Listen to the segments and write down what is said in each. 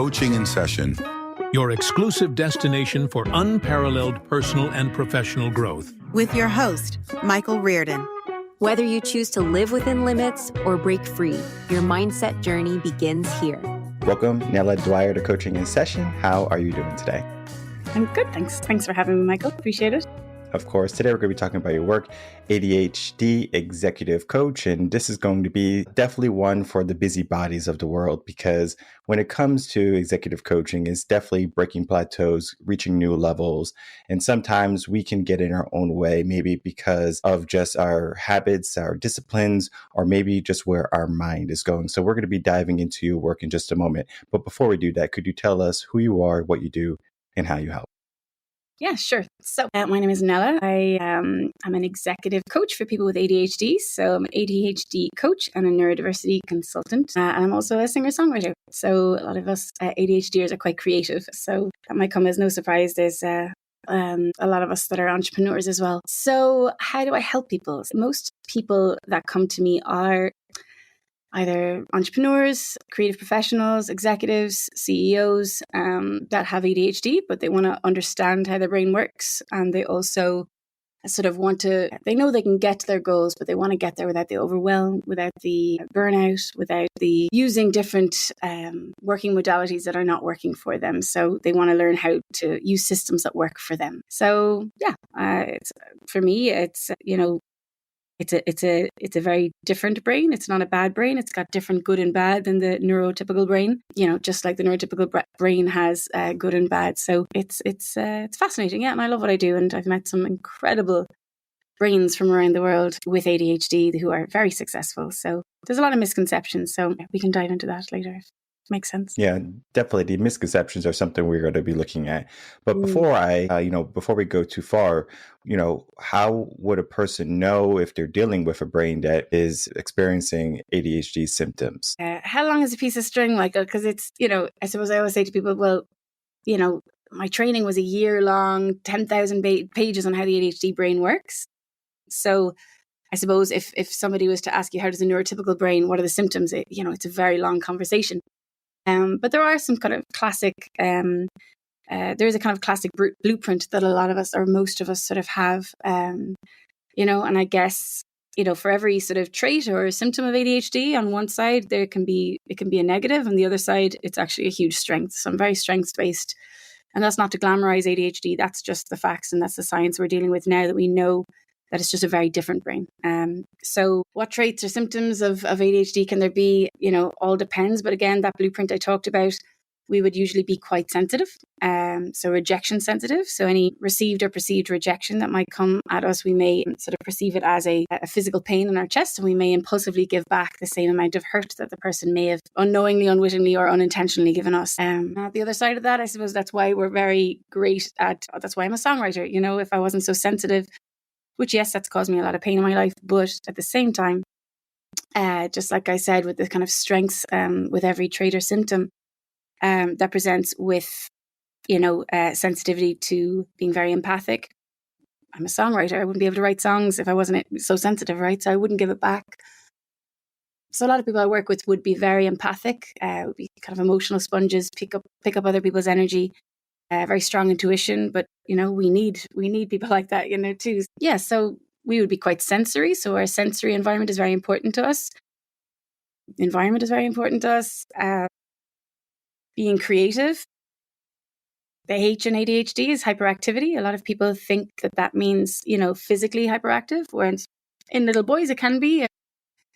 Coaching in Session, your exclusive destination for unparalleled personal and professional growth. With your host, Michael Rearden. Whether you choose to live within limits or break free, your mindset journey begins here. Welcome, Nella Dwyer, to Coaching in Session. How are you doing today? I'm good, thanks. Thanks for having me, Michael. Appreciate it. Of course, today we're going to be talking about your work, ADHD executive coach, and this is going to be definitely one for the busybodies of the world, because when it comes to executive coaching, it's definitely breaking plateaus, reaching new levels, and sometimes we can get in our own way, maybe because of just our habits, our disciplines, or maybe just where our mind is going. So we're going to be diving into your work in just a moment. But before we do that, could you tell us who you are, what you do, and how you help? Yeah, sure. So my name is Nella. I'm an executive coach for people with ADHD. So I'm an ADHD coach and a neurodiversity consultant. And I'm also a singer-songwriter. So a lot of us ADHDers are quite creative. So that might come as no surprise. There's a lot of us that are entrepreneurs as well. So how do I help people? Most people that come to me are either entrepreneurs, creative professionals, executives, CEOs that have ADHD, but they want to understand how their brain works. And they also sort of they know they can get to their goals, but they want to get there without the overwhelm, without the burnout, without the using different working modalities that are not working for them. So they want to learn how to use systems that work for them. So for me, it's a very different brain. It's not a bad brain. It's got different good and bad than the neurotypical brain. Just like the neurotypical brain has good and bad. So it's fascinating, yeah. And I love what I do. And I've met some incredible brains from around the world with ADHD who are very successful. So there's a lot of misconceptions. So we can dive into that later. Makes sense. Yeah, definitely. The misconceptions are something we're going to be looking at. But before before we go too far, how would a person know if they're dealing with a brain that is experiencing ADHD symptoms? How long is a piece of string, Michael? Because it's, I suppose I always say to people, well, my training was a year long, 10,000 pages on how the ADHD brain works. So I suppose if somebody was to ask you, how does a neurotypical brain, what are the symptoms? It's a very long conversation. But there are some kind of classic, there is a kind of classic blueprint that a lot of us or most of us sort of have, and I guess, for every sort of trait or symptom of ADHD on one side, it can be a negative, and the other side, it's actually a huge strength. So I'm very strengths-based, and that's not to glamorize ADHD. That's just the facts, and that's the science we're dealing with now, that we know that it's just a very different brain. So what traits or symptoms of ADHD can there be? All depends. But again, that blueprint I talked about, we would usually be quite sensitive. So rejection sensitive. So any received or perceived rejection that might come at us, we may sort of perceive it as a physical pain in our chest, and we may impulsively give back the same amount of hurt that the person may have unknowingly, unwittingly, or unintentionally given us. At the other side of that, I suppose that's why we're very great that's why I'm a songwriter. If I wasn't so sensitive, which, yes, that's caused me a lot of pain in my life. But at the same time, just like I said, with the kind of strengths with every trait or symptom that presents with, sensitivity to being very empathic. I'm a songwriter. I wouldn't be able to write songs if I wasn't so sensitive, right? So I wouldn't give it back. So a lot of people I work with would be very empathic, would be kind of emotional sponges, pick up other people's energy. Very strong intuition, but we need people like that, too. Yeah, so we would be quite sensory. So our sensory environment is very important to us. Being creative. The H in ADHD is hyperactivity. A lot of people think that means physically hyperactive, whereas in little boys it can be.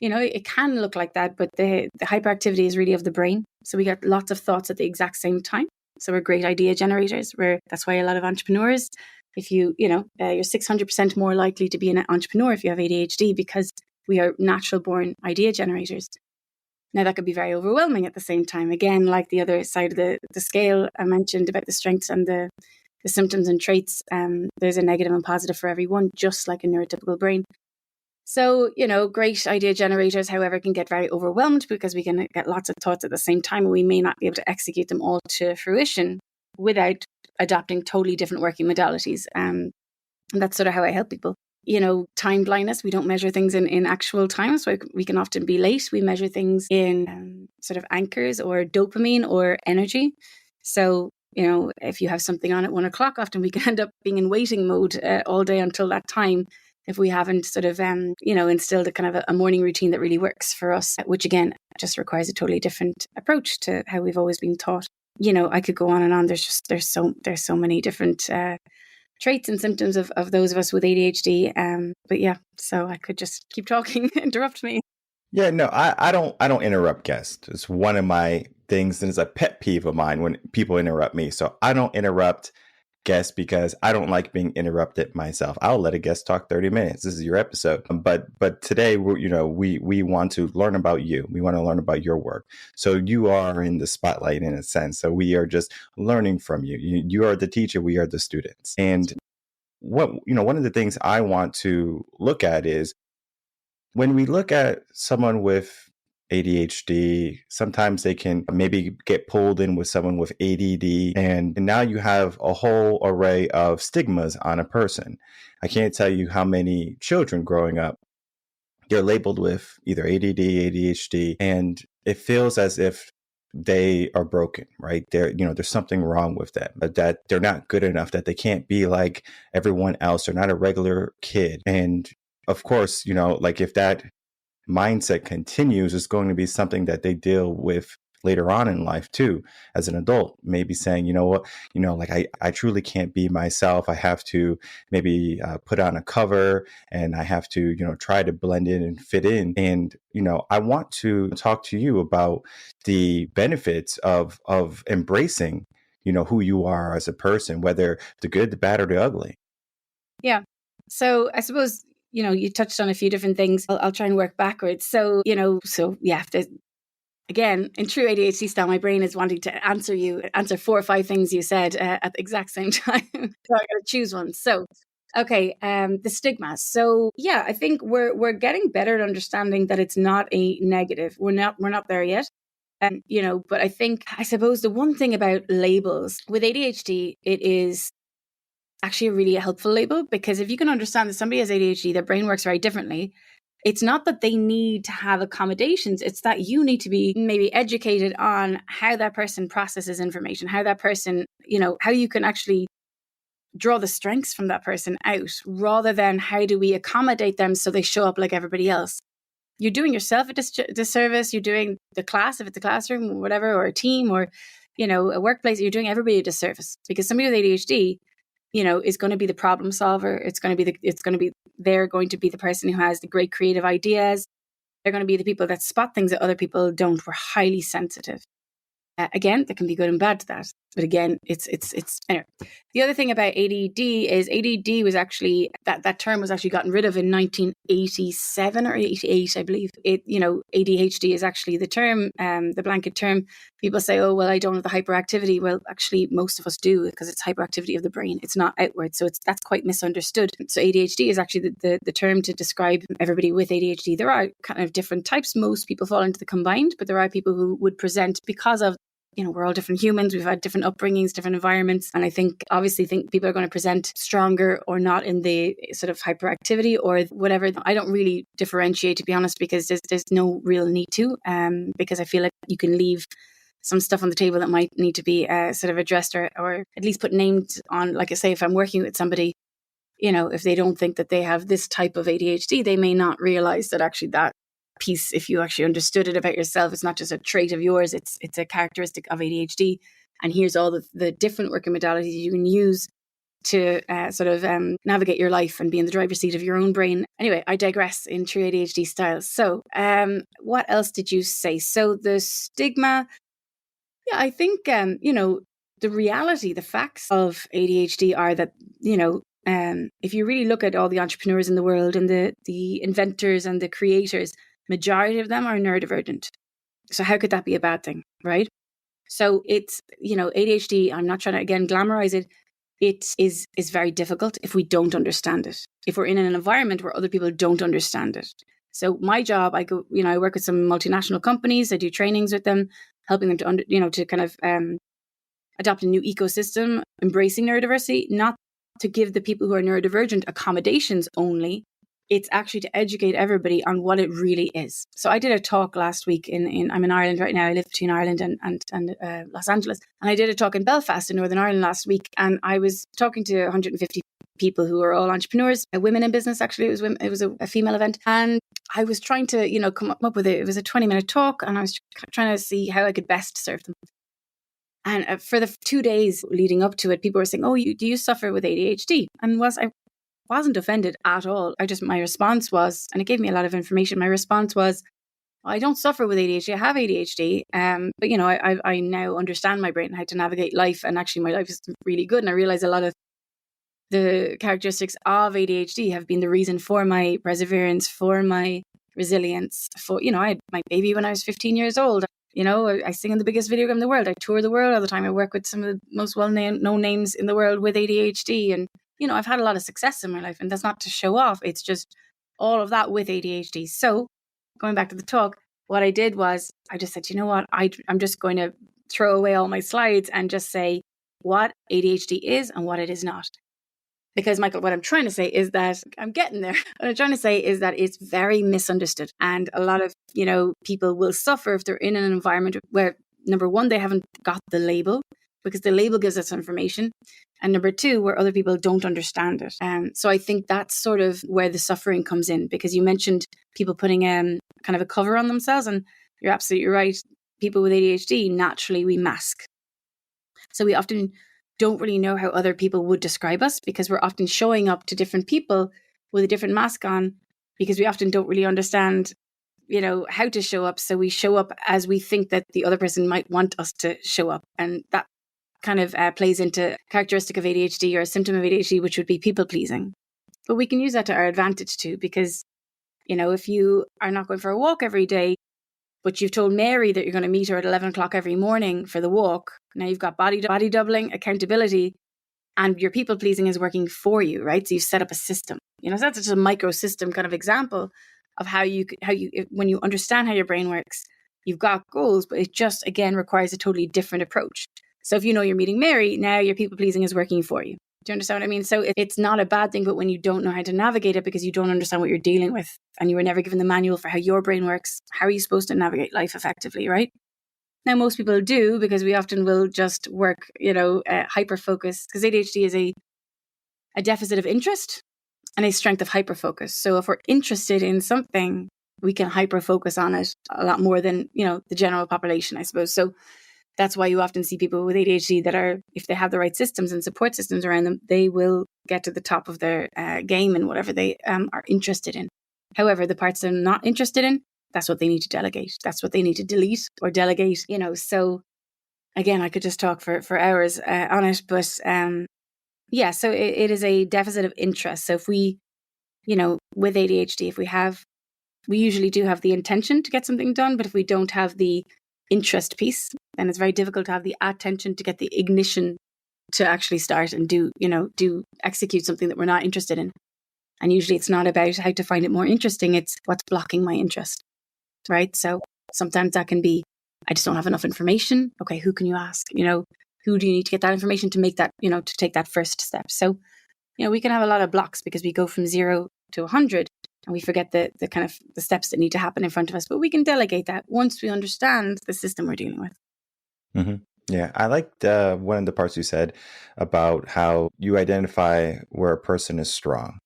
It can look like that, but the hyperactivity is really of the brain. So we get lots of thoughts at the exact same time. So we're great idea generators. That's why a lot of entrepreneurs, if you're 600% more likely to be an entrepreneur if you have ADHD, because we are natural born idea generators. Now that could be very overwhelming at the same time. Again, like the other side of the scale I mentioned about the strengths and the symptoms and traits, there's a negative and positive for everyone, just like a neurotypical brain. So, great idea generators, however, can get very overwhelmed because we can get lots of thoughts at the same time, and we may not be able to execute them all to fruition without adopting totally different working modalities. And that's sort of how I help people. time blindness. We don't measure things in actual time, so we can often be late. We measure things in sort of anchors or dopamine or energy. So, if you have something on at 1:00, often we can end up being in waiting mode all day until that time if we haven't sort of, instilled a kind of a morning routine that really works for us, which again, just requires a totally different approach to how we've always been taught. I could go on and on. There's so many different traits and symptoms of those of us with ADHD. But yeah, so I could just keep talking, interrupt me. Yeah, no, I don't interrupt guests. It's one of my things, and it's a pet peeve of mine when people interrupt me. So I don't interrupt guests because I don't like being interrupted myself. I'll let a guest talk 30 minutes. This is your episode. But today we want to learn about you. We want to learn about your work. So you are in the spotlight in a sense. So we are just learning from you. You are the teacher, we are the students. And one of the things I want to look at is when we look at someone with ADHD, sometimes they can maybe get pulled in with someone with ADD. And now you have a whole array of stigmas on a person. I can't tell you how many children growing up, they're labeled with either ADD, ADHD, and it feels as if they are broken, right? There's something wrong with them, but that they're not good enough, that they can't be like everyone else. They're not a regular kid. And of course, like if that mindset continues, it's going to be something that they deal with later on in life too, as an adult, maybe saying, I truly can't be myself. I have to maybe put on a cover and I have to, try to blend in and fit in. And, I want to talk to you about the benefits of embracing, who you are as a person, whether the good, the bad, or the ugly. Yeah. So I suppose, you touched on a few different things. I'll try and work backwards. So, again, in true ADHD style, my brain is wanting to answer 4 or 5 things you said at the exact same time. So I got to choose one. So, okay, the stigma. So, yeah, I think we're getting better at understanding that it's not a negative. We're not there yet. But I suppose the one thing about labels with ADHD, it is actually a really helpful label, because if you can understand that somebody has ADHD, their brain works very differently. It's not that they need to have accommodations. It's that you need to be maybe educated on how that person processes information, how that person, how you can actually draw the strengths from that person out, rather than how do we accommodate them so they show up like everybody else. You're doing yourself a disservice. You're doing the class, if it's a classroom or whatever, or a team, or, a workplace, you're doing everybody a disservice, because somebody with ADHD, is going to be the problem solver. They're going to be the person who has the great creative ideas. They're going to be the people that spot things that other people don't. We're highly sensitive. Again, there can be good and bad to that. But again, it's anyway. The other thing about ADD is ADD was actually, that term was actually gotten rid of in 1987 or 88, I believe. ADHD is actually the term, the blanket term. People say, oh, well, I don't have the hyperactivity. Well, actually, most of us do, because it's hyperactivity of the brain. It's not outward. So that's quite misunderstood. So ADHD is actually the term to describe everybody with ADHD. There are kind of different types. Most people fall into the combined, but there are people who would present because of, we're all different humans. We've had different upbringings, different environments. And I think people are going to present stronger or not in the sort of hyperactivity or whatever. I don't really differentiate, to be honest, because there's no real need to, because I feel like you can leave some stuff on the table that might need to be sort of addressed or at least put names on. Like I say, if I'm working with somebody, if they don't think that they have this type of ADHD, they may not realize that actually that piece, if you actually understood it about yourself, it's not just a trait of yours, it's a characteristic of ADHD. And here's all the different working modalities you can use to navigate your life and be in the driver's seat of your own brain. Anyway, I digress in true ADHD style. So what else did you say? So the stigma, yeah, I think, the reality, the facts of ADHD are that, if you really look at all the entrepreneurs in the world and the inventors and the creators, majority of them are neurodivergent. So how could that be a bad thing, right? So it's, ADHD, I'm not trying to, again, glamorize it. It is very difficult if we don't understand it. If we're in an environment where other people don't understand it. So my job, I work with some multinational companies. I do trainings with them, helping them to, to kind of adopt a new ecosystem, embracing neurodiversity, not to give the people who are neurodivergent accommodations only. It's actually to educate everybody on what it really is. So I did a talk last week I'm in Ireland right now. I live between Ireland and Los Angeles. And I did a talk in Belfast in Northern Ireland last week. And I was talking to 150 people who are all entrepreneurs, women in business. Actually, it was a female event. And I was trying to, come up with it. It was a 20-minute talk. And I was trying to see how I could best serve them. And for the 2 days leading up to it, people were saying, "Oh, do you suffer with ADHD?" And I wasn't offended at all. My response was, and it gave me a lot of information. My response was, I don't suffer with ADHD. I have ADHD. But I now understand my brain and how to navigate life. And actually my life is really good. And I realize a lot of the characteristics of ADHD have been the reason for my perseverance, for my resilience. I had my baby when I was 15 years old. I sing in the biggest video game in the world. I tour the world all the time. I work with some of the most well-known names in the world with ADHD. And I've had a lot of success in my life, and that's not to show off. It's just all of that with ADHD. So going back to the talk, what I did was I just said, you know what, I'm just going to throw away all my slides and just say what ADHD is and what it is not. Because, Michael, what I'm trying to say is that I'm getting there. What I'm trying to say is that it's very misunderstood. And a lot of, people will suffer if they're in an environment where, number one, they haven't got the label, because the label gives us information. And number two, where other people don't understand it. So I think that's sort of where the suffering comes in, because you mentioned people putting kind of a cover on themselves. And you're absolutely right. People with ADHD, naturally, we mask. So we often don't really know how other people would describe us, because we're often showing up to different people with a different mask on, because we often don't really understand, how to show up. So we show up as we think that the other person might want us to show up. And that kind of plays into a characteristic of ADHD or a symptom of ADHD, which would be people pleasing. But we can use that to our advantage too, because, if you are not going for a walk every day, but you've told Mary that you're going to meet her at 11 o'clock every morning for the walk, now you've got body doubling, accountability, and your people pleasing is working for you, right? So you've set up a system. So that's just a micro system kind of example of how when you understand how your brain works, you've got goals, but it just, again, requires a totally different approach. So if you're meeting Mary, now your people pleasing is working for you. Do you understand what I mean? So it's not a bad thing, but when you don't know how to navigate it because you don't understand what you're dealing with and you were never given the manual for how your brain works, how are you supposed to navigate life effectively, right? Now, most people do, because we often will just work, hyper-focus, because ADHD is a deficit of interest and a strength of hyper-focus. So if we're interested in something, we can hyper-focus on it a lot more than, the general population, I suppose. So that's why you often see people with ADHD that are, if they have the right systems and support systems around them, they will get to the top of their game in whatever they are interested in. However, the parts they're not interested in, that's what they need to delegate. That's what they need to delete or delegate, So again, I could just talk for hours on it. But so it is a deficit of interest. So if we, with ADHD, we usually do have the intention to get something done, but if we don't have the interest piece, then it's very difficult to have the attention to get the ignition to actually start and execute something that we're not interested in. And usually it's not about how to find it more interesting. It's what's blocking my interest, right? So sometimes that can be, I just don't have enough information. Okay, who can you ask? Who do you need to get that information to make that, to take that first step? So, we can have a lot of blocks because we go from 0 to 100 and we forget the kind of the steps that need to happen in front of us. But we can delegate that once we understand the system we're dealing with. Mm-hmm. Yeah, I liked one of the parts you said about how you identify where a person is strong,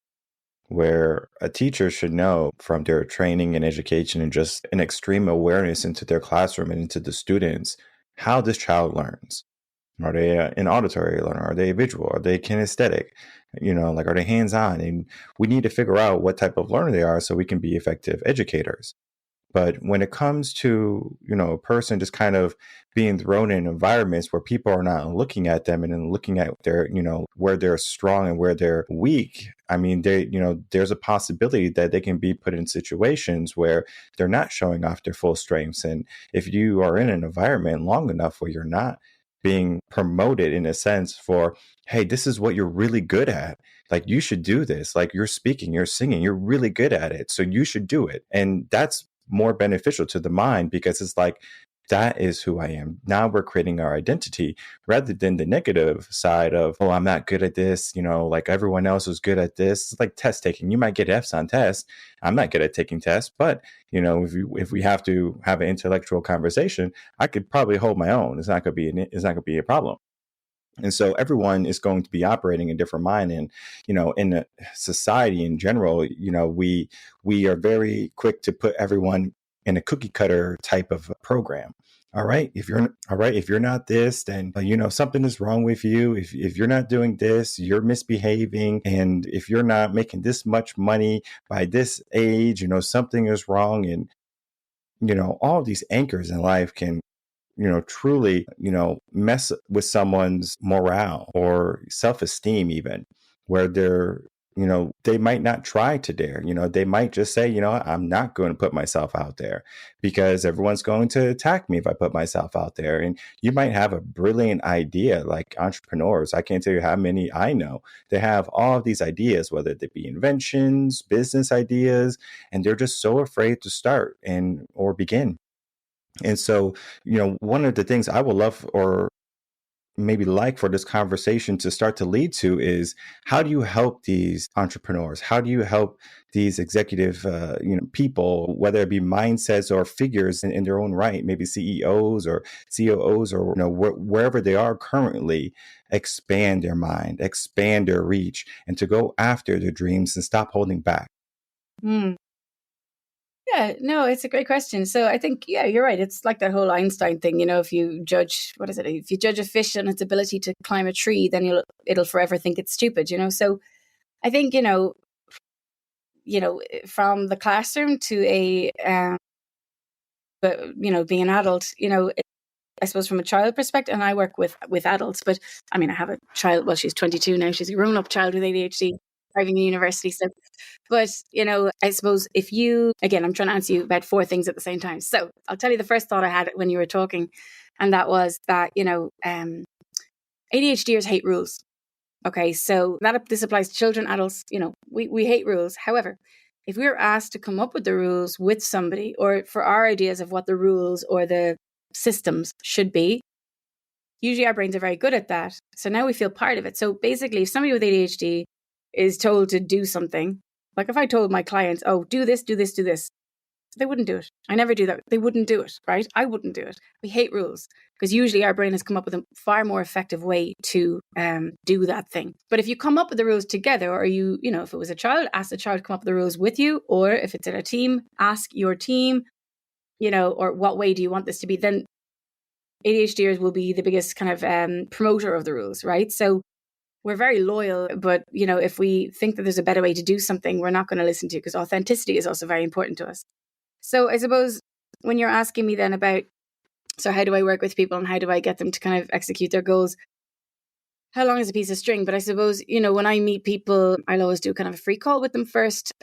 where a teacher should know from their training and education and just an extreme awareness into their classroom and into the students, how this child learns. Are they an auditory learner? Are they visual? Are they kinesthetic? Are they hands-on? And we need to figure out what type of learner they are so we can be effective educators. But when it comes to, a person just kind of being thrown in environments where people are not looking at them and then looking at their, where they're strong and where they're weak, I mean, there's a possibility that they can be put in situations where they're not showing off their full strengths. And if you are in an environment long enough where you're not being promoted in a sense for, hey, this is what you're really good at. Like, you should do this. Like, you're speaking, you're singing, you're really good at it. So you should do it. And that's more beneficial to the mind, because it's like that is who I am. Now we're creating our identity rather than the negative side of, oh, I'm not good at this. Like everyone else is good at this. It's like test taking. You might get F's on tests. I'm not good at taking tests, but if we have to have an intellectual conversation, I could probably hold my own. It's not going to be a problem. And so everyone is going to be operating in different mind. And, in a society in general, we are very quick to put everyone in a cookie cutter type of program. All right. If you're not this, then, something is wrong with you. If you're not doing this, you're misbehaving. And if you're not making this much money by this age, something is wrong. And, all these anchors in life can truly, mess with someone's morale or self-esteem, even where they might not try to dare, they might just say, I'm not going to put myself out there because everyone's going to attack me if I put myself out there. And you might have a brilliant idea, like entrepreneurs. I can't tell you how many I know. They have all of these ideas, whether they be inventions, business ideas, and they're just so afraid to start or begin. And so, one of the things I would love or maybe like for this conversation to start to lead to is, how do you help these entrepreneurs? How do you help these executive, people, whether it be mindsets or figures in their own right, maybe CEOs or COOs or wherever they are currently, expand their mind, expand their reach, and to go after their dreams and stop holding back? Yeah, no, it's a great question. So I think, yeah, you're right. It's like that whole Einstein thing. If you judge, if you judge a fish on its ability to climb a tree, then it'll forever think it's stupid, So I think, from the classroom to being an adult, I suppose from a child perspective, and I work with adults, but I mean, I have a child, well, she's 22 now. She's a grown up child with ADHD. Driving to university. So, but, I suppose again, I'm trying to answer you about 4 things at the same time. So I'll tell you the first thought I had when you were talking. And that was that, ADHDers hate rules. Okay. So this applies to children, adults, we hate rules. However, if we were asked to come up with the rules with somebody, or for our ideas of what the rules or the systems should be, usually our brains are very good at that. So now we feel part of it. So basically, if somebody with ADHD is told to do something, like if I told my clients, oh, do this, do this, do this, they wouldn't do it. I never do that. They wouldn't do it, right? I wouldn't do it. We hate rules because usually our brain has come up with a far more effective way to do that thing. But if you come up with the rules together, or if it was a child, ask the child to come up with the rules with you, or if it's in a team, ask your team, or what way do you want this to be? Then ADHDers will be the biggest kind of promoter of the rules, right? So we're very loyal, but, if we think that there's a better way to do something, we're not going to listen to, because authenticity is also very important to us. So I suppose when you're asking me then about, so how do I work with people and how do I get them to kind of execute their goals? How long is a piece of string? But I suppose, when I meet people, I'll always do kind of a free call with them first,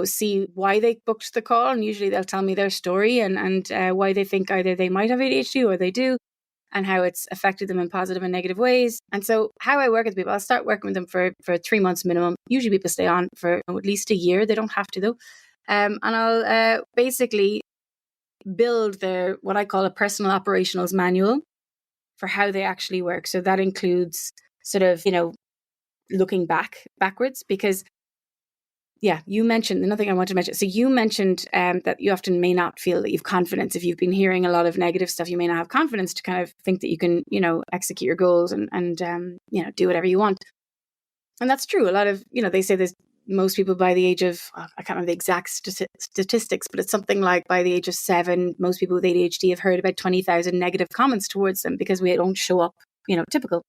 see why they booked the call. And usually they'll tell me their story and why they think either they might have ADHD or they do, and how it's affected them in positive and negative ways. And so how I work with people, I'll start working with them for 3 months minimum. Usually people stay on for at least a year. They don't have to though. And I'll basically build what I call a personal operationals manual for how they actually work. So that includes sort of, looking backwards, because you mentioned another thing I want to mention. So you mentioned that you often may not feel that you've confidence. If you've been hearing a lot of negative stuff, you may not have confidence to kind of think that you can, execute your goals and do whatever you want. And that's true. A lot of, they say there's most people by the age of, I can't remember the exact statistics, but it's something like by the age of 7, most people with ADHD have heard about 20,000 negative comments towards them because we don't show up, typical.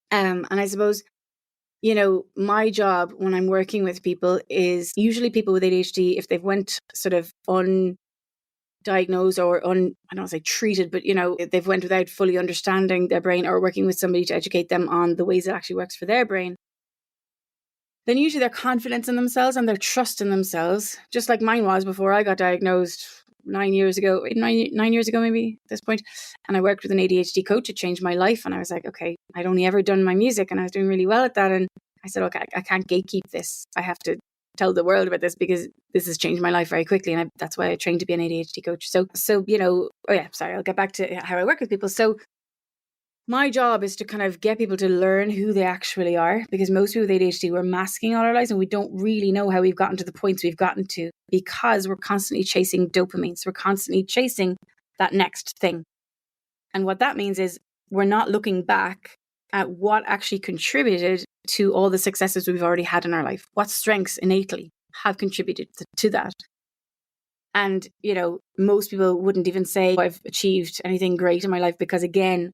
And I suppose, my job when I'm working with people is usually people with ADHD, if they've went sort of undiagnosed or I don't want to say treated, but, they've went without fully understanding their brain or working with somebody to educate them on the ways it actually works for their brain, then usually their confidence in themselves and their trust in themselves, just like mine was before I got diagnosed 9 years ago maybe at this point. And I worked with an ADHD coach. It changed my life. And I was like, okay, I'd only ever done my music and I was doing really well at that. And I said, okay, I can't gatekeep this. I have to tell the world about this because this has changed my life very quickly. And that's why I trained to be an ADHD coach. So, I'll get back to how I work with people. So my job is to kind of get people to learn who they actually are, because most people with ADHD, we're masking all our lives and we don't really know how we've gotten to the points we've gotten to because we're constantly chasing dopamine. So we're constantly chasing that next thing. And what that means is we're not looking back at what actually contributed to all the successes we've already had in our life. What strengths innately have contributed to that? And, most people wouldn't even say I've achieved anything great in my life because, again,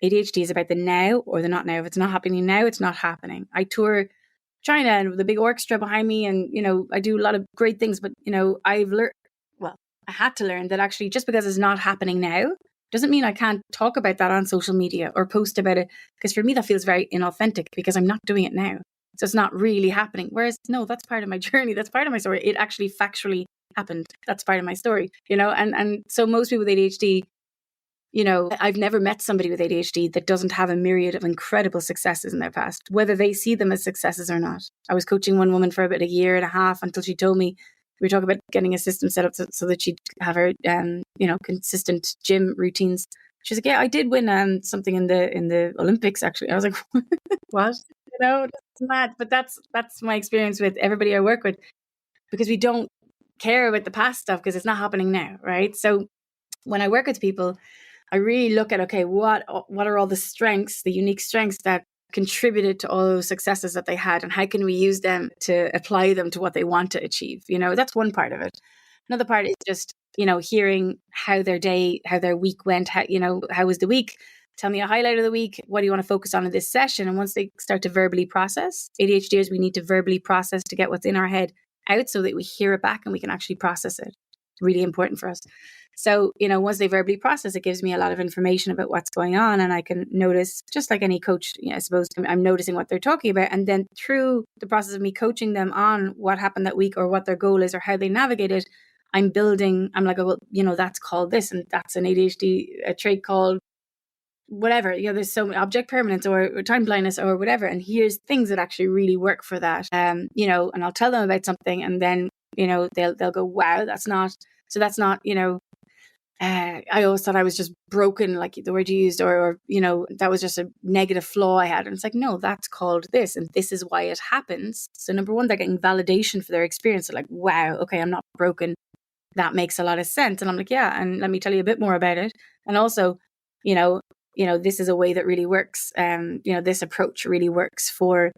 ADHD is about the now or the not now. If it's not happening now, it's not happening. I tour China and the big orchestra behind me and, I do a lot of great things, but, I've learned, I had to learn that actually just because it's not happening now doesn't mean I can't talk about that on social media or post about it. Because for me, that feels very inauthentic because I'm not doing it now. So it's not really happening. Whereas, no, that's part of my journey. That's part of my story. It actually factually happened. That's part of my story, and so most people with ADHD, I've never met somebody with ADHD that doesn't have a myriad of incredible successes in their past, whether they see them as successes or not. I was coaching one woman for about a year and a half until she told me, we were talking about getting a system set up so that she'd have her, consistent gym routines. She's like, yeah, I did win something in the Olympics, actually. I was like, what? It's mad. But that's my experience with everybody I work with, because we don't care about the past stuff because it's not happening now, right? So when I work with people, I really look at, okay, what are all the strengths, the unique strengths that contributed to all those successes that they had, and how can we use them to apply them to what they want to achieve? That's one part of it. Another part is just, hearing how their day, how their week went, how was the week? Tell me a highlight of the week. What do you want to focus on in this session? And once they start to verbally process, ADHDers, we need to verbally process to get what's in our head out so that we hear it back and we can actually process it. It's really important for us. So, once they verbally process, it gives me a lot of information about what's going on, and I can notice, just like any coach, I suppose, I'm noticing what they're talking about. And then through the process of me coaching them on what happened that week or what their goal is or how they navigate it, I'm like, oh, well, that's called this, and that's an ADHD a trait called whatever. There's so many object permanence or time blindness or whatever. And here's things that actually really work for that. And I'll tell them about something, and then, they'll go, wow, that's not. I always thought I was just broken, like the word you used, or that was just a negative flaw I had. And it's like, no, that's called this, and this is why it happens. So number one, they're getting validation for their experience. They're like, wow, okay, I'm not broken. That makes a lot of sense. And I'm like, yeah, and let me tell you a bit more about it. And also, this is a way that really works. This approach really works for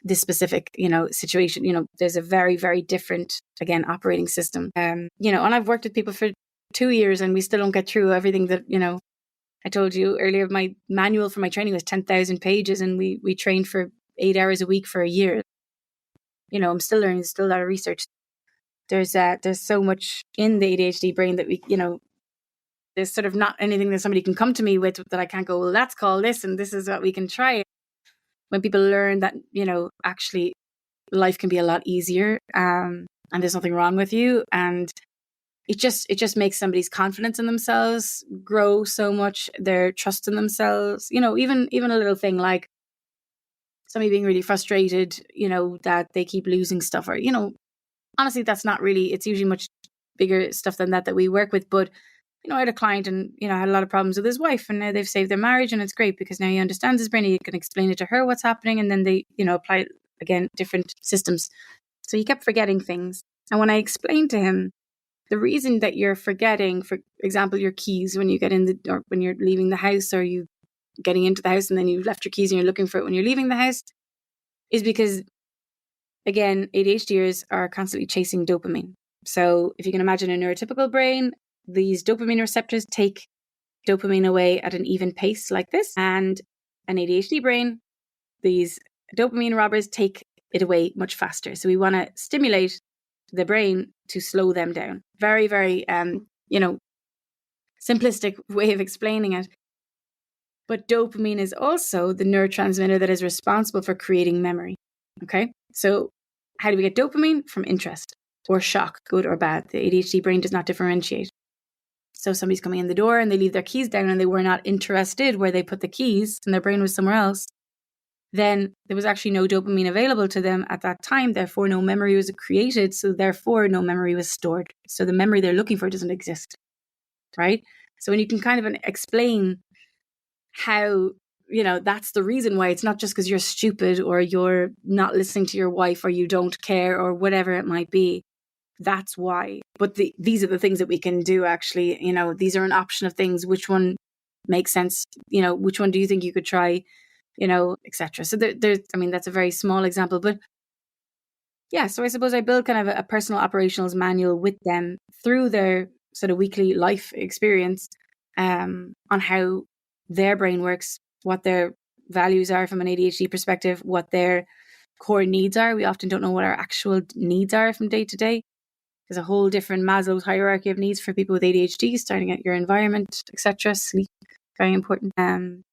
this specific, situation. There's a very, very different, again, operating system. And I've worked with people for 2 years and we still don't get through everything that, I told you earlier, my manual for my training was 10,000 pages and we trained for 8 hours a week for a year. I'm still learning, there's still a lot of research. There's so much in the ADHD brain that we, there's sort of not anything that somebody can come to me with that I can't go, well, that's called this and this is what we can try. When people learn that, actually life can be a lot easier and there's nothing wrong with you, and it just makes somebody's confidence in themselves grow so much, their trust in themselves, even a little thing like somebody being really frustrated, that they keep losing stuff, or, honestly, that's not really, it's usually much bigger stuff than that we work with. But, I had a client and, had a lot of problems with his wife, and now they've saved their marriage, and it's great because now he understands his brain. He can explain it to her what's happening, and then they, apply, again, different systems. So he kept forgetting things. And when I explained to him, the reason that you're forgetting, for example, your keys when you get in or when you're leaving the house, or you getting into the house and then you've left your keys and you're looking for it when you're leaving the house, is because, again, ADHDers are constantly chasing dopamine. So if you can imagine a neurotypical brain, these dopamine receptors take dopamine away at an even pace like this. And an ADHD brain, these dopamine robbers take it away much faster. So we want to stimulate the brain to slow them down. Very, very, simplistic way of explaining it. But dopamine is also the neurotransmitter that is responsible for creating memory. Okay. So how do we get dopamine? From interest or shock, good or bad. The ADHD brain does not differentiate. So somebody's coming in the door and they leave their keys down and they were not interested where they put the keys and their brain was somewhere else. then there was actually no dopamine available to them at that time. Therefore, no memory was created. So therefore, no memory was stored. So the memory they're looking for doesn't exist, right? So when you can kind of explain how, that's the reason why, it's not just because you're stupid or you're not listening to your wife or you don't care or whatever it might be. That's why. But these are the things that we can do, actually. These are an option of things. Which one makes sense? Which one do you think you could try? Etc. So there's, that's a very small example, but yeah. So I suppose I build kind of a personal operationals manual with them through their sort of weekly life experience, on how their brain works, what their values are from an ADHD perspective, what their core needs are. We often don't know what our actual needs are from day to day. There's a whole different Maslow's hierarchy of needs for people with ADHD, starting at your environment, etc. Sleep, very important. And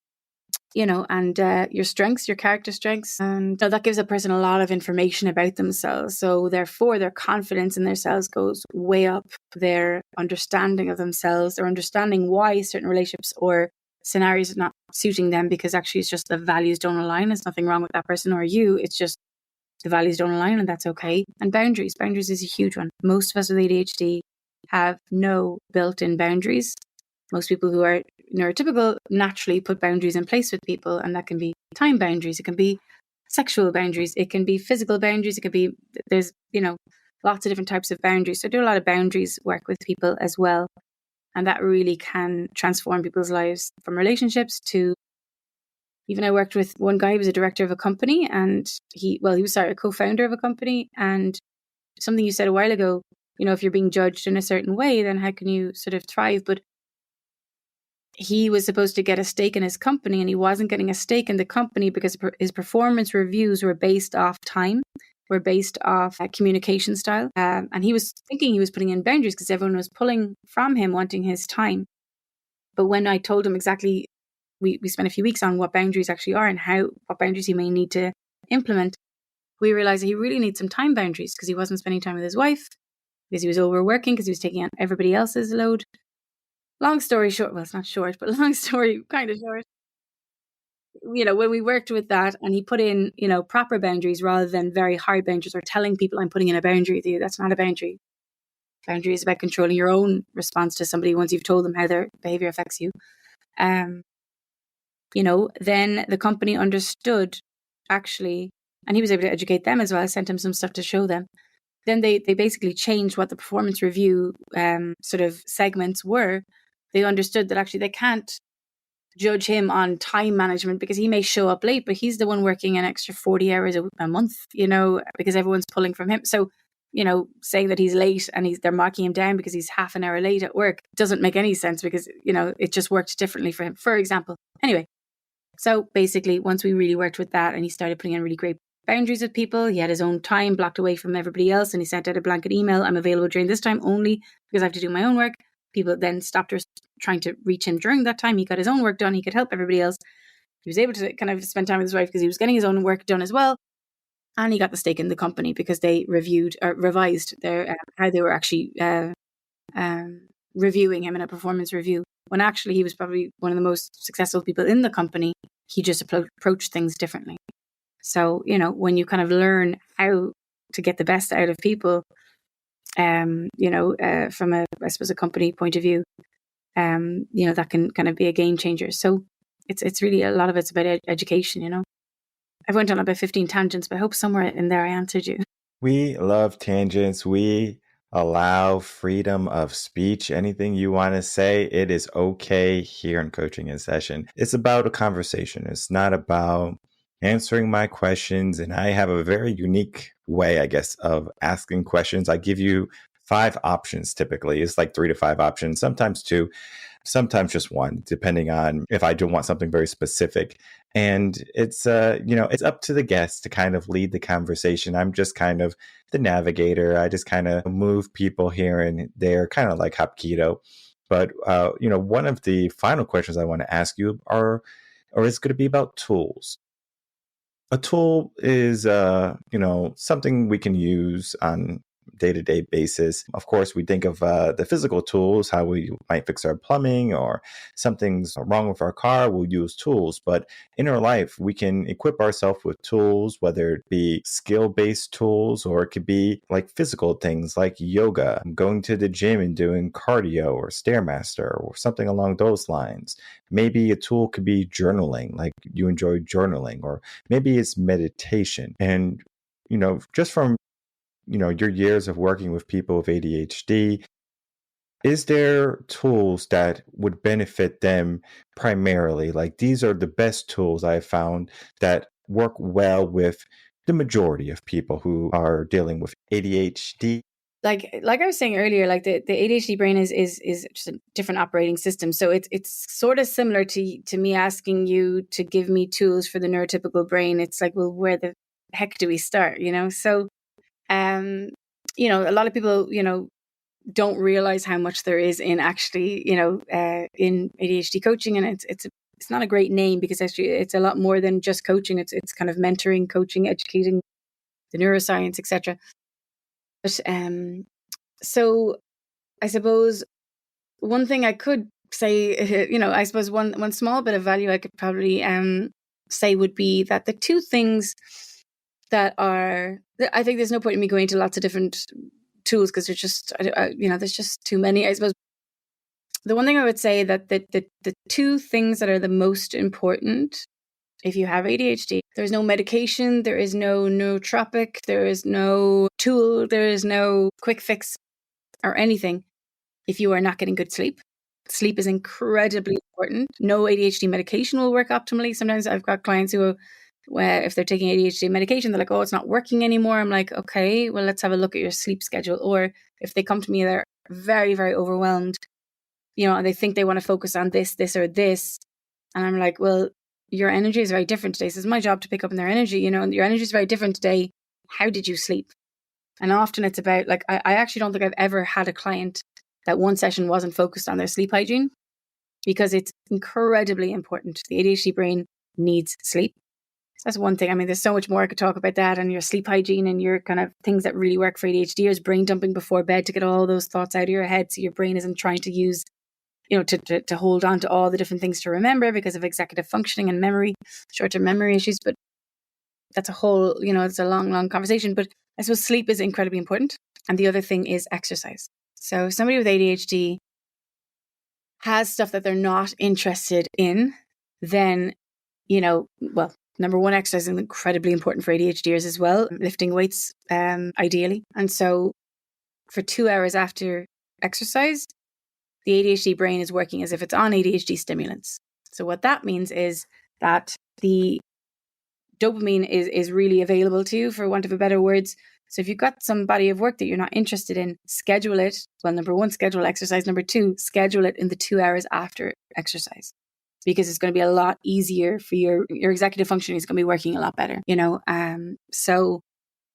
your strengths, your character strengths. And that gives a person a lot of information about themselves. So therefore, their confidence in themselves goes way up. Their understanding of themselves, their understanding why certain relationships or scenarios are not suiting them, because actually it's just the values don't align. There's nothing wrong with that person or you. It's just the values don't align, and that's okay. And boundaries. Boundaries is a huge one. Most of us with ADHD have no built-in boundaries. Most people who are neurotypical naturally put boundaries in place with people, and that can be time boundaries, it can be sexual boundaries, it can be physical boundaries, it can be, there's, lots of different types of boundaries. So I do a lot of boundaries work with people as well. And that really can transform people's lives, from relationships to, even I worked with one guy who was a director of a company, and he was a co-founder of a company. And something you said a while ago, if you're being judged in a certain way, then how can you sort of thrive? But he was supposed to get a stake in his company, and he wasn't getting a stake in the company because his performance reviews were based off time, were based off communication style. And he was thinking he was putting in boundaries because everyone was pulling from him, wanting his time. But when I told him exactly, we spent a few weeks on what boundaries actually are and what boundaries he may need to implement, we realized that he really needs some time boundaries because he wasn't spending time with his wife, because he was overworking, because he was taking on everybody else's load. Long story short, well, it's not short, but long story kind of short. When we worked with that, and he put in, proper boundaries rather than very hard boundaries, or telling people I'm putting in a boundary with you. That's not a boundary. Boundary is about controlling your own response to somebody once you've told them how their behavior affects you. Then the company understood, actually, and he was able to educate them as well. I sent him some stuff to show them. Then they basically changed what the performance review sort of segments were. They understood that actually they can't judge him on time management because he may show up late, but he's the one working an extra 40 hours a month, because everyone's pulling from him. So, saying that he's late and they're marking him down because he's half an hour late at work doesn't make any sense, because, it just worked differently for him, for example. Anyway, so basically, once we really worked with that and he started putting in really great boundaries with people, he had his own time blocked away from everybody else, and he sent out a blanket email, I'm available during this time only because I have to do my own work. People then stopped trying to reach him during that time. He got his own work done. He could help everybody else. He was able to kind of spend time with his wife because he was getting his own work done as well. And he got the stake in the company because they revised their how they were actually reviewing him in a performance review. When actually he was probably one of the most successful people in the company. He just approached things differently. So, when you kind of learn how to get the best out of people, from a company point of view, that can kind of be a game changer. So it's really, a lot of it's about education. I went on about 15 tangents, but I hope somewhere in there I answered you. We love tangents. We allow freedom of speech. Anything you want to say, it is okay here in Coaching in Session. It's about a conversation. It's not about answering my questions. And I have a very unique way, I guess, of asking questions. I give you 5 options typically. It's like 3 to 5 options, sometimes 2, sometimes just 1, depending on if I do want something very specific. And it's, it's up to the guest to kind of lead the conversation. I'm just kind of the navigator. I just kind of move people here and there, kind of like Hapkido. But, one of the final questions I want to ask you is going to be about tools. A tool is, something we can use on day-to-day basis. Of course, we think of the physical tools, how we might fix our plumbing, or something's wrong with our car, we'll use tools. But in our life, we can equip ourselves with tools, whether it be skill-based tools, or it could be like physical things like yoga, going to the gym and doing cardio or Stairmaster or something along those lines. Maybe a tool could be journaling, like you enjoy journaling, or maybe it's meditation. And, just from, your years of working with people with ADHD, is there tools that would benefit them primarily? Like these are the best tools I've found that work well with the majority of people who are dealing with ADHD. Like I was saying earlier, like the ADHD brain is just a different operating system. So it's sort of similar to me asking you to give me tools for the neurotypical brain. It's like, well, where the heck do we start? So a lot of people don't realize how much there is in actually in ADHD coaching, and it's not a great name because actually it's a lot more than just coaching. It's kind of mentoring, coaching, educating, the neuroscience, etc. But so I suppose one thing I could say, I suppose one small bit of value I could probably say would be that the two things that are, I think there's no point in me going into lots of different tools because there's just, there's just too many. I suppose the one thing I would say that the two things that are the most important if you have ADHD, there's no medication, there is no nootropic, there is no tool, there is no quick fix or anything if you are not getting good sleep. Sleep is incredibly important. No ADHD medication will work optimally. Sometimes I've got clients who, if they're taking ADHD medication, they're like, oh, it's not working anymore. I'm like, okay, well, let's have a look at your sleep schedule. Or if they come to me, they're very, very overwhelmed, and they think they want to focus on this, or this. And I'm like, well, your energy is very different today. So it's my job to pick up on their energy, and your energy is very different today. How did you sleep? And often it's about, like, I actually don't think I've ever had a client that one session wasn't focused on their sleep hygiene, because it's incredibly important. The ADHD brain needs sleep. So that's one thing. I mean, there's so much more I could talk about that, and your sleep hygiene and your kind of things that really work for ADHDers, brain dumping before bed to get all those thoughts out of your head so your brain isn't trying to use to hold on to all the different things to remember because of executive functioning and memory, short-term memory issues. But that's a whole, it's a long, long conversation. But I suppose sleep is incredibly important. And the other thing is exercise. So if somebody with ADHD has stuff that they're not interested in, then, number one, exercise is incredibly important for ADHDers as well, lifting weights, ideally. And so for 2 hours after exercise, the ADHD brain is working as if it's on ADHD stimulants. So what that means is that the dopamine is really available to you, for want of a better words. So if you've got some body of work that you're not interested in, schedule it. Well, number one, schedule exercise. Number two, schedule it in the 2 hours after exercise, because it's going to be a lot easier for your executive functioning is going to be working a lot better, So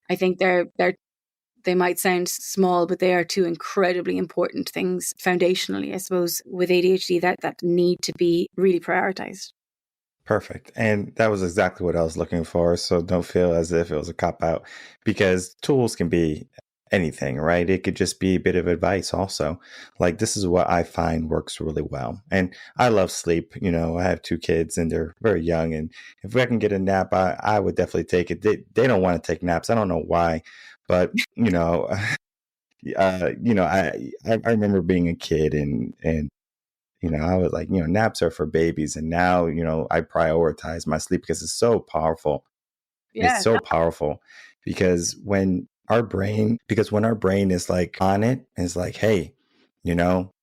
I think they might sound small, but they are two incredibly important things foundationally, I suppose, with ADHD that need to be really prioritized. Perfect. And that was exactly what I was looking for. So don't feel as if it was a cop out, because tools can be anything, right? It could just be a bit of advice also. Like, this is what I find works really well. And I love sleep. I have 2 kids and they're very young. And if I can get a nap, I would definitely take it. They don't want to take naps. I don't know why. But, I remember being a kid and I was like, naps are for babies. And now, I prioritize my sleep because it's so powerful. Yeah. It's so powerful because when our brain is like on it, and it's like, hey,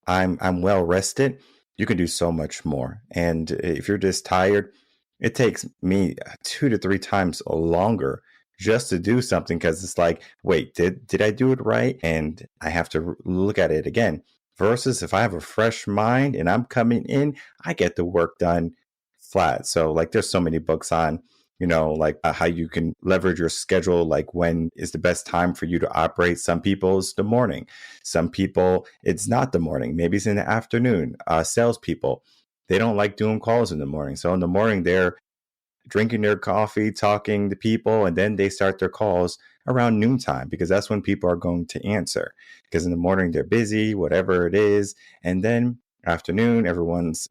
I'm well rested, you can do so much more. And if you're just tired, it takes me 2 to 3 times longer just to do something, because it's like, wait, did I do it right? And I have to look at it again. Versus if I have a fresh mind and I'm coming in, I get the work done flat. So like, there's so many books on, how you can leverage your schedule, like when is the best time for you to operate. Some people it's the morning. Some people it's not the morning. Maybe it's in the afternoon. Salespeople, they don't like doing calls in the morning. So in the morning, they're drinking their coffee, talking to people, and then they start their calls around noontime, because that's when people are going to answer. Because in the morning, they're busy, whatever it is. And then afternoon, everyone's,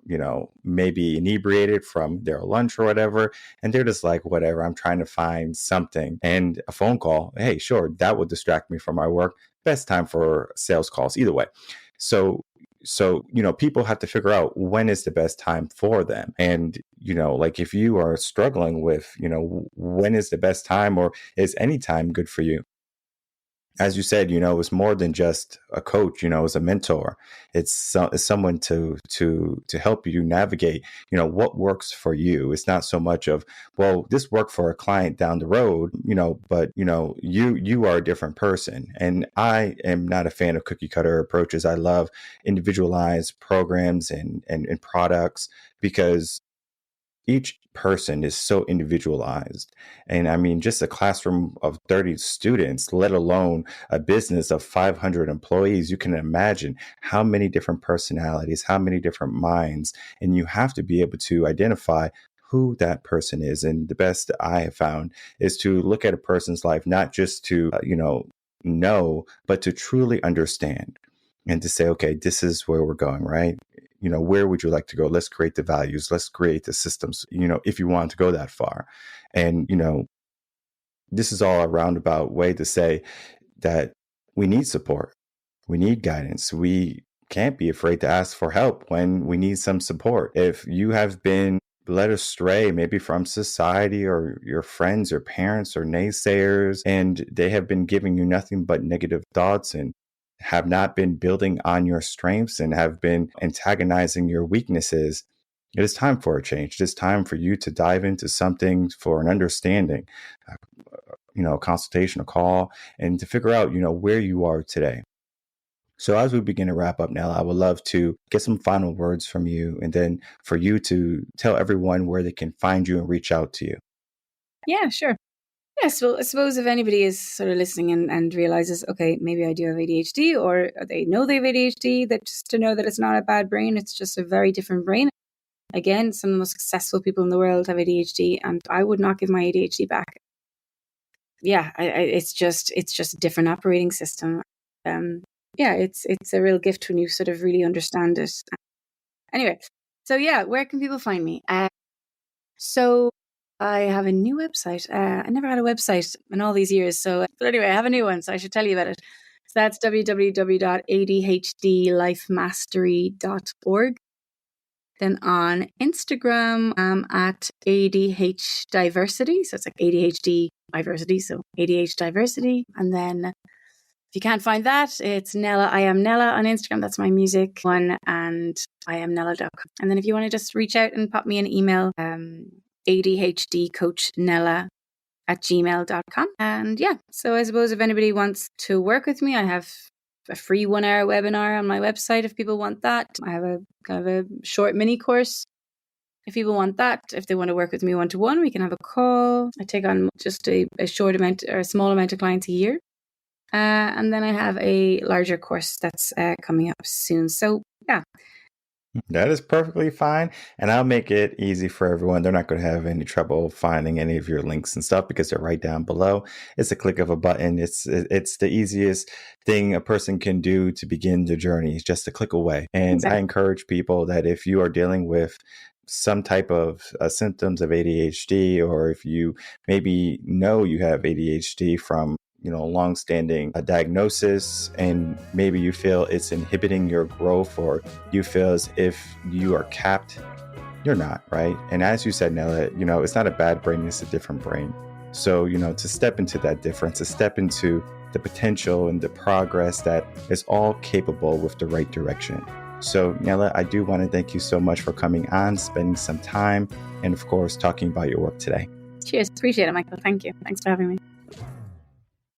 maybe inebriated from their lunch or whatever. And they're just like, whatever, I'm trying to find something. And a phone call, hey, sure, that will distract me from my work. Best time for sales calls, either way. So, people have to figure out when is the best time for them. And, like if you are struggling with, when is the best time, or is any time good for you? As you said, it's more than just a coach, it's a mentor. It's someone to help you navigate, what works for you. It's not so much of, well, this worked for a client down the road, but, you are a different person. And I am not a fan of cookie cutter approaches. I love individualized programs and products, because each person is so individualized. And I mean, just a classroom of 30 students, let alone a business of 500 employees, you can imagine how many different personalities, how many different minds, and you have to be able to identify who that person is. And the best I have found is to look at a person's life, not just to, know, but to truly understand and to say, okay, this is where we're going, right? Where would you like to go? Let's create the values. Let's create the systems, if you want to go that far. And, this is all a roundabout way to say that we need support. We need guidance. We can't be afraid to ask for help when we need some support. If you have been led astray, maybe from society or your friends or parents or naysayers, and they have been giving you nothing but negative thoughts and have not been building on your strengths and have been antagonizing your weaknesses, it is time for a change. It is time for you to dive into something for an understanding, a consultation, a call, and to figure out, where you are today. So as we begin to wrap up, Nella, I would love to get some final words from you, and then for you to tell everyone where they can find you and reach out to you. Yeah, sure. Yes, well, I suppose if anybody is sort of listening and realizes, okay, maybe I do have ADHD, or they know they have ADHD, that just to know that it's not a bad brain, it's just a very different brain. Again, some of the most successful people in the world have ADHD, and I would not give my ADHD back. Yeah, it's just a different operating system. It's a real gift when you sort of really understand it. Anyway, so yeah, where can people find me? So I have a new website. I never had a website in all these years. But anyway, I have a new one, so I should tell you about it. So that's www.adhdlifemastery.org. Then on Instagram, I'm at ADHDiversity. So it's like ADHD diversity. So ADHDiversity. And then if you can't find that, it's Nella. I am Nella on Instagram. That's my music one. And I am Nella.com. And then if you want to just reach out and pop me an email, ADHDcoachnella@gmail.com. And yeah, so I suppose if anybody wants to work with me, I have a free 1-hour webinar on my website if people want that. I have a kind of a short mini course if people want that. If they want to work with me one-to-one, we can have a call. I take on just a short amount or a small amount of clients a year. And then I have a larger course that's coming up soon. So yeah. That is perfectly fine. And I'll make it easy for everyone. They're not going to have any trouble finding any of your links and stuff because they're right down below. It's a click of a button. It's the easiest thing a person can do to begin the journey. It's just a click away. And exactly. I encourage people that if you are dealing with some type of symptoms of ADHD, or if you maybe know you have ADHD from long-standing diagnosis, and maybe you feel it's inhibiting your growth, or you feel as if you are capped, you're not, right? And as you said, Nella, it's not a bad brain, it's a different brain. So, to step into that difference, to step into the potential and the progress that is all capable with the right direction. So, Nella, I do want to thank you so much for coming on, spending some time, and of course, talking about your work today. Cheers. Appreciate it, Michael. Thank you. Thanks for having me.